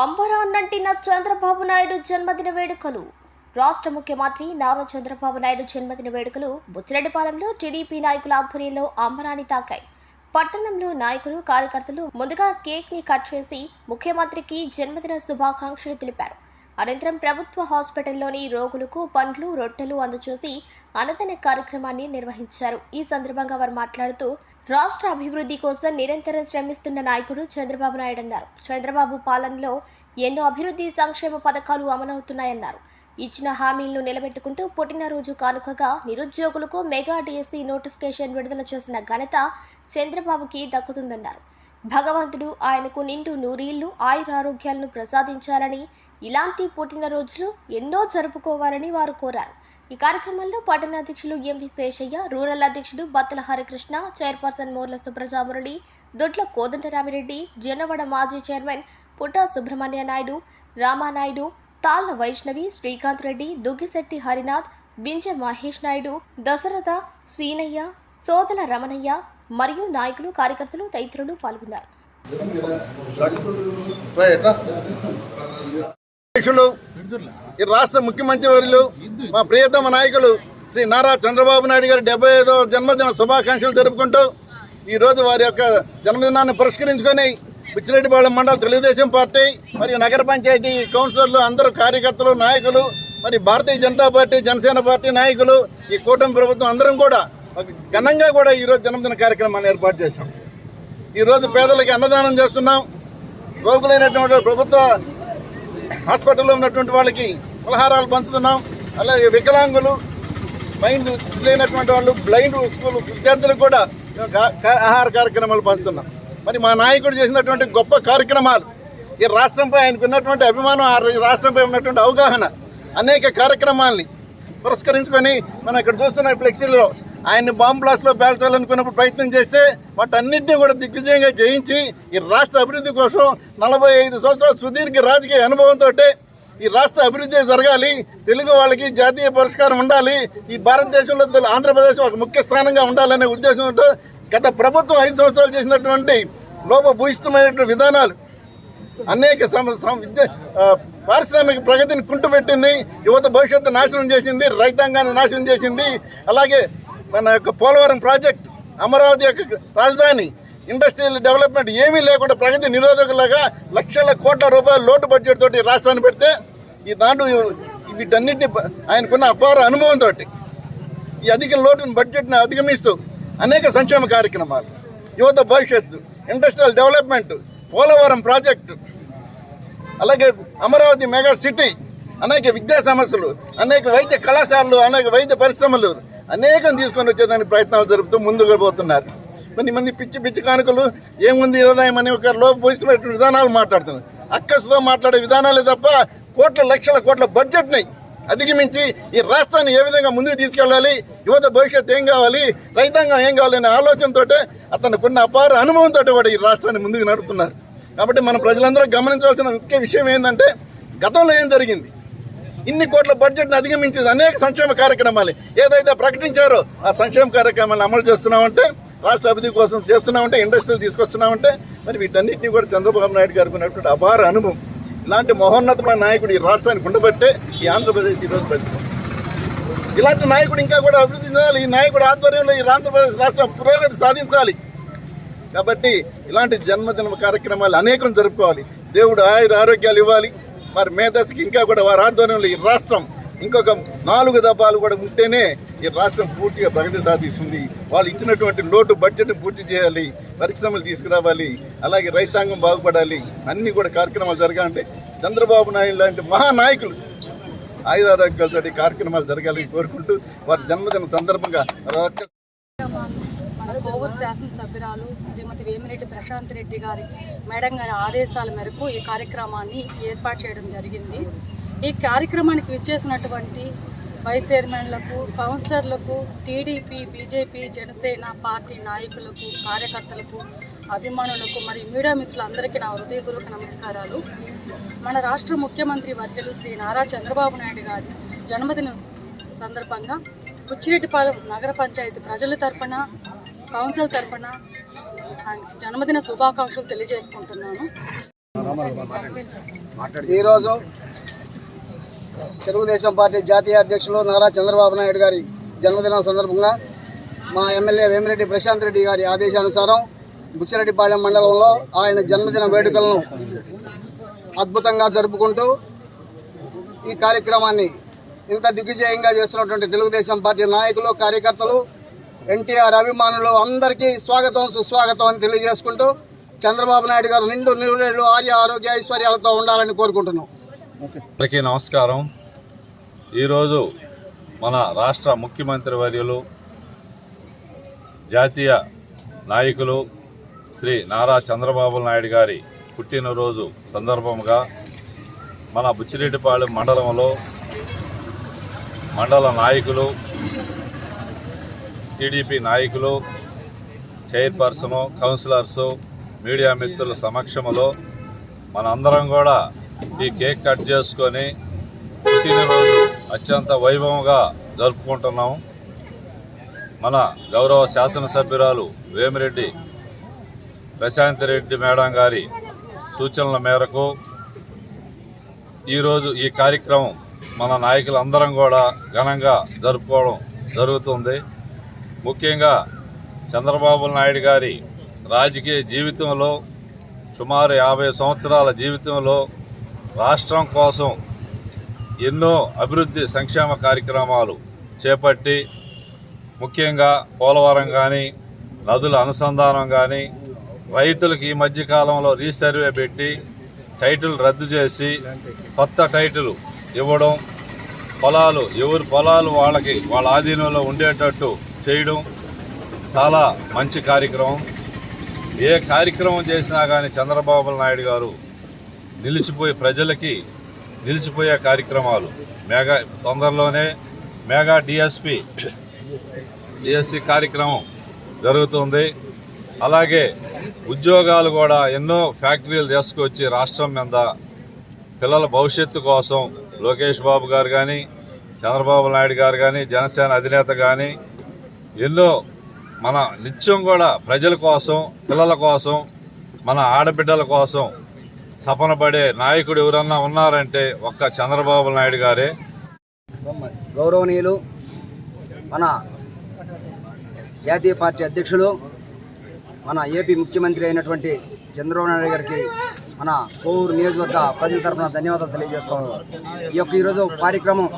అంబరాన్నంటిన చంద్రబాబు నాయుడు జన్మదిన వేడుకలు. రాష్ట్ర ముఖ్యమంత్రి నారా చంద్రబాబు నాయుడు జన్మదిన వేడుకలు బుచ్చిరెడ్డిపాలెంలో టీడీపీ నాయకుల ఆధ్వర్యంలో అంబరాన్ని తాకాయి. పట్టణంలో నాయకులు, కార్యకర్తలు ముందుగా కేక్ ని కట్ చేసి ముఖ్యమంత్రికి జన్మదిన శుభాకాంక్షలు తెలిపారు. అనంతరం ప్రభుత్వ హాస్పిటల్లోని రోగులకు పండ్లు, రొట్టెలు అందజేసి అన్నదాన కార్యక్రమాన్ని నిర్వహించారు. ఈ సందర్భంగా వారు మాట్లాడుతూ రాష్ట్ర అభివృద్ధి కోసం నిరంతరం శ్రమిస్తున్న నాయకుడు చంద్రబాబు నాయుడు అన్నారు. చంద్రబాబు పాలనలో ఎన్నో అభివృద్ధి సంక్షేమ పథకాలు అమలవుతున్నాయన్నారు. ఇచ్చిన హామీలను నిలబెట్టుకుంటూ పుట్టినరోజు కానుకగా నిరుద్యోగులకు మెగా డిఎస్సి నోటిఫికేషన్ విడుదల చేసిన ఘనత చంద్రబాబుకి దక్కుతుందన్నారు. భగవంతుడు ఆయనకు నిండు నూరీళ్లు ఆయురారోగ్యాలను ప్రసాదించాలని, ఇలాంటి పుట్టినరోజులు ఎన్నో జరుపుకోవాలని వారు కోరారు. ఈ కార్యక్రమంలో పట్టణ అధ్యక్షులు ఎంవి శేషయ్య, రూరల్ అధ్యక్షుడు బత్తల హరికృష్ణ, చైర్పర్సన్ మోర్ల సుబ్రజామురళి, దొడ్ల కోదండరామిరెడ్డి, జనవాడ మాజీ చైర్మన్ పుట్టా సుబ్రహ్మణ్య నాయుడు, రామానాయుడు, తాళ్ల వైష్ణవి, శ్రీకాంత్ రెడ్డి, దుగ్గిశెట్టి హరినాథ్, బింజ మహేష్ నాయుడు, దశరథ, సీనయ్య, సోదల రమణయ్య మరియు నాయకులు, కార్యకర్తలు తదితరులు పాల్గొన్నారు. ఈ రాష్ట్ర ముఖ్యమంత్రి వర్యులు మా ప్రియతమ నాయకులు శ్రీ నారా చంద్రబాబు నాయుడు గారి 75వ జన్మదిన శుభాకాంక్షలు జరుపుకుంటూ ఈరోజు వారి యొక్క జన్మదినాన్ని పురస్కరించుకొని బుచ్చిరెడ్డిపాలెం మండల తెలుగుదేశం పార్టీ మరియు నగర పంచాయతీ కౌన్సిలర్లు, అందరూ కార్యకర్తలు, నాయకులు, మరి భారతీయ జనతా పార్టీ, జనసేన పార్టీ నాయకులు, ఈ కూటమి ప్రభుత్వం అందరం కూడా ఘనంగా కూడా ఈరోజు జన్మదిన కార్యక్రమాన్ని ఏర్పాటు చేశాం. ఈరోజు పేదలకి అన్నదానం చేస్తున్నాం. రోగులైనటువంటి ప్రభుత్వ హాస్పిటల్లో ఉన్నటువంటి వాళ్ళకి పలహారాలు పంచుతున్నాం. అలాగే వికలాంగులు, మైండ్ లేనటువంటి వాళ్ళు, బ్లైండ్ స్కూల్ విద్యార్థులకు కూడా ఆహార కార్యక్రమాలు పంచుతున్నాం. మరి మా నాయకుడు చేసినటువంటి గొప్ప కార్యక్రమాలు, ఈ రాష్ట్రంపై ఆయనకు ఉన్నటువంటి అభిమానం, ఆ రాష్ట్రంపై ఉన్నటువంటి అవగాహన, అనేక కార్యక్రమాల్ని పురస్కరించుకొని మనం ఇక్కడ చూస్తున్న ఫ్లెక్సీలో ఆయన్ని బాంబు బ్లాస్ట్లో పేల్చాలనుకున్నప్పుడు ప్రయత్నం చేస్తే వాటన్నింటినీ కూడా దిగ్విజయంగా జయించి ఈ రాష్ట్ర అభివృద్ధి కోసం 45 సంవత్సరాల సుదీర్ఘ రాజకీయ అనుభవంతో ఈ రాష్ట్ర అభివృద్ధి జరగాలి, తెలుగు వాళ్ళకి జాతీయ పురస్కారం ఉండాలి, ఈ భారతదేశంలో ఆంధ్రప్రదేశ్ ఒక ముఖ్య స్థానంగా ఉండాలనే ఉద్దేశంతో గత ప్రభుత్వం 5 సంవత్సరాలు చేసినటువంటి లోపభూయిష్టమైనటువంటి విధానాలు అనేక పారిశ్రామిక ప్రగతిని కుంటుపెట్టింది, యువత భవిష్యత్తు నాశనం చేసింది, రైతాంగాన్ని నాశనం చేసింది. అలాగే మన యొక్క పోలవరం ప్రాజెక్ట్, అమరావతి యొక్క రాజధాని, ఇండస్ట్రియల్ డెవలప్మెంట్ ఏమీ లేకుండా ప్రగతి నిరోధకులాగా లక్షల కోట్ల రూపాయల లోటు బడ్జెట్ తోటి రాష్ట్రాన్ని పెడితే ఈనాడు వీటన్నిటిని ఆయనకున్న అపార అనుభవంతో ఈ అధిక లోటును బడ్జెట్ని అధిగమిస్తూ అనేక సంక్షేమ కార్యక్రమాలు, యువత భవిష్యత్తు, ఇండస్ట్రియల్ డెవలప్మెంట్, పోలవరం ప్రాజెక్టు, అలాగే అమరావతి మెగా సిటీ, అనేక విద్యా సమస్యలు, అనేక వైద్య కళాశాలలు, అనేక వైద్య పరిశ్రమలు అనేకం తీసుకొని వచ్చేదానికి ప్రయత్నాలు జరుపుతూ ముందుకు పోతున్నారు. కొంతమంది పిచ్చి పిచ్చి కానుకలు ఏముంది అని ఒక లోపభూయిష్టమైన విధానాలు మాట్లాడుతున్నారు. అక్కసుతో మాట్లాడే విధానాలే తప్ప లక్షల కోట్ల బడ్జెట్ని అధిగమించి ఈ రాష్ట్రాన్ని ఏ విధంగా ముందుకు తీసుకెళ్ళాలి, యువత భవిష్యత్తు ఏం కావాలి, రైతాంగం ఏం కావాలనే ఆలోచనతో అతనుకున్న అపార అనుభవంతో కూడా ఈ రాష్ట్రాన్ని ముందుకు నడుపుతున్నారు. కాబట్టి మన ప్రజలందరూ గమనించవలసిన ముఖ్య విషయం ఏంటంటే, గతంలో ఏం జరిగింది, ఇన్ని కోట్ల బడ్జెట్ని అధిగమించి అనేక సంక్షేమ కార్యక్రమాలు ఏదైతే ప్రకటించారో ఆ సంక్షేమ కార్యక్రమాలను అమలు చేస్తున్నామంటే, రాష్ట్ర అభివృద్ధి కోసం చేస్తున్నామంటే, ఇండస్ట్రీలు తీసుకొస్తున్నామంటే, మరి వీటన్నిటినీ కూడా చంద్రబాబు నాయుడు గారికి ఉన్నటువంటి అపార అనుభవం. ఇలాంటి మహోన్నతమైన నాయకుడు ఈ రాష్ట్రానికి ఉండబట్టే ఈ ఆంధ్రప్రదేశ్ ఈరోజు బతికింది. ఇలాంటి నాయకుడు ఇంకా కూడా అభివృద్ధి చెందాలి, ఈ నాయకుడు ఆధ్వర్యంలో ఈ ఆంధ్రప్రదేశ్ రాష్ట్రం పురోగతి సాధించాలి. కాబట్టి ఇలాంటి జన్మదిన కార్యక్రమాలు అనేకం జరుపుకోవాలి. దేవుడు ఆరోగ్యాలు ఇవ్వాలి. మరి మేధస్సుకి ఇంకా కూడా వారి ఆధ్వర్యంలో ఈ రాష్ట్రం ఇంకొక 4 దఫాలు కూడా ఉంటేనే ఈ రాష్ట్రం పూర్తిగా ప్రగతి సాధిస్తుంది. వాళ్ళు ఇచ్చినటువంటి లోటు బడ్జెట్ని పూర్తి చేయాలి, పరిశ్రమలు తీసుకురావాలి, అలాగే రైతాంగం బాగుపడాలి, అన్నీ కూడా కార్యక్రమాలు జరగాలంటే చంద్రబాబు నాయుడు లాంటి మహానాయకులు ఆయురారోగ్యాలతో కార్యక్రమాలు జరగాలని కోరుకుంటూ వారి జన్మదిన సందర్భంగా కోవూరు శాసనసభ్యురాలు శ్రీమతి వేమిరెడ్డి ప్రశాంత్ రెడ్డి గారి మేడం గారి ఆదేశాల మేరకు ఈ కార్యక్రమాన్ని ఏర్పాటు చేయడం జరిగింది. ఈ కార్యక్రమానికి విచ్చేసినటువంటి వైస్ చైర్మన్లకు, కౌన్సిలర్లకు, టీడీపీ, బీజేపీ, జనసేన పార్టీ నాయకులకు, కార్యకర్తలకు, అభిమానులకు మరియు మీడియా మిత్రులందరికీ నా హృదయపూర్వక నమస్కారాలు. మన రాష్ట్ర ముఖ్యమంత్రి వర్యులు శ్రీ నారా చంద్రబాబు నాయుడు గారి జన్మదినం సందర్భంగా బుచ్చిరెడ్డిపాలెం నగర పంచాయతీ ప్రజల తరపున, కౌన్సిల్ తరపున జన్మదిన శుభాకాంక్షలు తెలియజేసుకుంటున్నాను. ఈరోజు తెలుగుదేశం పార్టీ జాతీయ అధ్యక్షులు నారా చంద్రబాబు నాయుడు గారి జన్మదినం సందర్భంగా మా ఎమ్మెల్యే వేమిరెడ్డి ప్రశాంత్ రెడ్డి గారి ఆదేశానుసారం బుచ్చిరెడ్డిపాలెం మండలంలో ఆయన జన్మదిన వేడుకలను అద్భుతంగా జరుపుకుంటూ ఈ కార్యక్రమాన్ని ఇంత దిగ్విజయంగా చేస్తున్నటువంటి తెలుగుదేశం పార్టీ నాయకులు, కార్యకర్తలు, ఎన్టీఆర్ అభిమానులు అందరికీ స్వాగతం, సుస్వాగతం అని తెలియజేసుకుంటూ చంద్రబాబు నాయుడు గారు నిండు నిలువెళ్ళు ఆరోగ్య ఐశ్వర్యాలతో ఉండాలని కోరుకుంటున్నాం. అందరికీ నమస్కారం. ఈరోజు మన రాష్ట్ర ముఖ్యమంత్రి వర్యులు, జాతీయ నాయకులు శ్రీ నారా చంద్రబాబు నాయుడు గారి పుట్టినరోజు సందర్భంగా మన బుచ్చిరెడ్డిపాలెం మండలంలో మండల నాయకులు, టీడీపీ నాయకులు, చైర్పర్సను, కౌన్సిలర్సు, మీడియా మిత్రుల సమక్షంలో మనందరం కూడా ఈ కేక్ కట్ చేసుకొని పుట్టినరోజు అత్యంత వైభవంగా జరుపుకుంటున్నాం. మన గౌరవ శాసనసభ్యురాలు వేమిరెడ్డి ప్రశాంత్ రెడ్డి మేడం గారి సూచనల మేరకు ఈరోజు ఈ కార్యక్రమం మన నాయకులందరం కూడా ఘనంగా జరుపుకోవడం జరుగుతుంది. ముఖ్యంగా చంద్రబాబు నాయుడు గారి రాజకీయ జీవితంలో సుమారు 50 సంవత్సరాల జీవితంలో రాష్ట్రం కోసం ఎన్నో అభివృద్ధి సంక్షేమ కార్యక్రమాలు చేపట్టి, ముఖ్యంగా పోలవరం కానీ, నదుల అనుసంధానం కానీ, రైతులకు ఈ మధ్యకాలంలో రీసర్వే పెట్టి టైటిల్ రద్దు చేసి కొత్త టైటిల్ ఇవ్వడం, పొలాలు ఎవరి పొలాలు వాళ్ళ ఆధీనంలో ఉండేటట్టు చేయడం చాలా మంచి కార్యక్రమం. ఏ కార్యక్రమం చేసినా కానీ చంద్రబాబు నాయుడు గారు ప్రజలకి నిలిచిపోయే కార్యక్రమాలు. తొందరలోనే మెగా డిఎస్సి కార్యక్రమం జరుగుతుంది. అలాగే ఉద్యోగాలు కూడా ఎన్నో ఫ్యాక్టరీలు తీసుకొచ్చి రాష్ట్రం మీద పిల్లల భవిష్యత్తు కోసం లోకేష్ బాబు గారు కానీ, చంద్రబాబు నాయుడు గారు కానీ, జనసేన అధినేత కానీ ఎన్నో మన నిత్యం కూడా ప్రజల కోసం, పిల్లల కోసం, మన ఆడబిడ్డల కోసం తపన పడే నాయకుడు ఎవరన్నా ఉన్నారంటే ఒక్క చంద్రబాబు నాయుడు గారే. గౌరవనీయులు మన జాతీయ పార్టీ అధ్యక్షులు, మన ఏపీ ముఖ్యమంత్రి అయినటువంటి చంద్రబాబు నాయుడు గారికి మన కోవూరు నియోజకవర్గ ప్రజల తరఫున ధన్యవాదాలు తెలియజేస్తాను. ఈరోజు కార్యక్రమం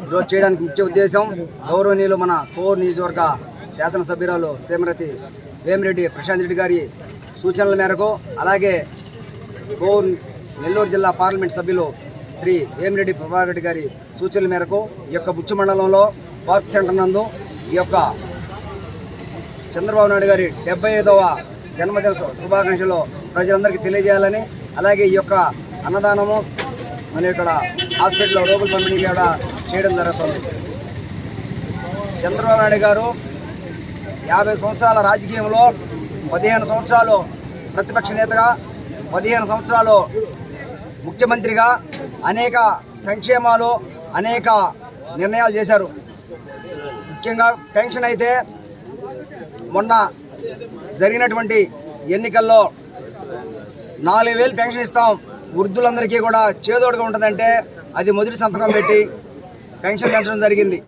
ఈరోజు చేయడానికి ముఖ్య ఉద్దేశం గౌరవనీయులు మన కోవూరు నియోజకవర్గ శాసనసభ్యురాలు శ్రీమతి వేమిరెడ్డి ప్రశాంత్ రెడ్డి గారి సూచనల మేరకు, అలాగే కోవూరు నెల్లూరు జిల్లా పార్లమెంట్ సభ్యులు శ్రీ వేమిరెడ్డి ప్రభాకర్ రెడ్డి గారి సూచనల మేరకు ఈ యొక్క బుచ్చి మండలంలో పార్క్ సెంటర్ నందు ఈ యొక్క చంద్రబాబు నాయుడు గారి 75వ జన్మదిన శుభాకాంక్షలు ప్రజలందరికీ తెలియజేయాలని, అలాగే ఈ యొక్క అన్నదానము మన ఇక్కడ హాస్పిటల్లో రోగుల పంపిణీ కూడా చేయడం జరుగుతుంది. చంద్రబాబు నాయుడు గారు 50 సంవత్సరాల రాజకీయంలో 15 సంవత్సరాలు ప్రతిపక్ష నేతగా, 15 సంవత్సరాలు ముఖ్యమంత్రిగా అనేక సంక్షేమాలు, అనేక నిర్ణయాలు చేశారు. ముఖ్యంగా పెన్షన్ అయితే మొన్న జరిగినటువంటి ఎన్నికల్లో 4000 పెన్షన్ ఇస్తాం, వృద్ధులందరికీ కూడా చేదోడుగా ఉంటుందంటే అది మొదటి సంతకం పెట్టి పెన్షన్ పెంచడం జరిగింది.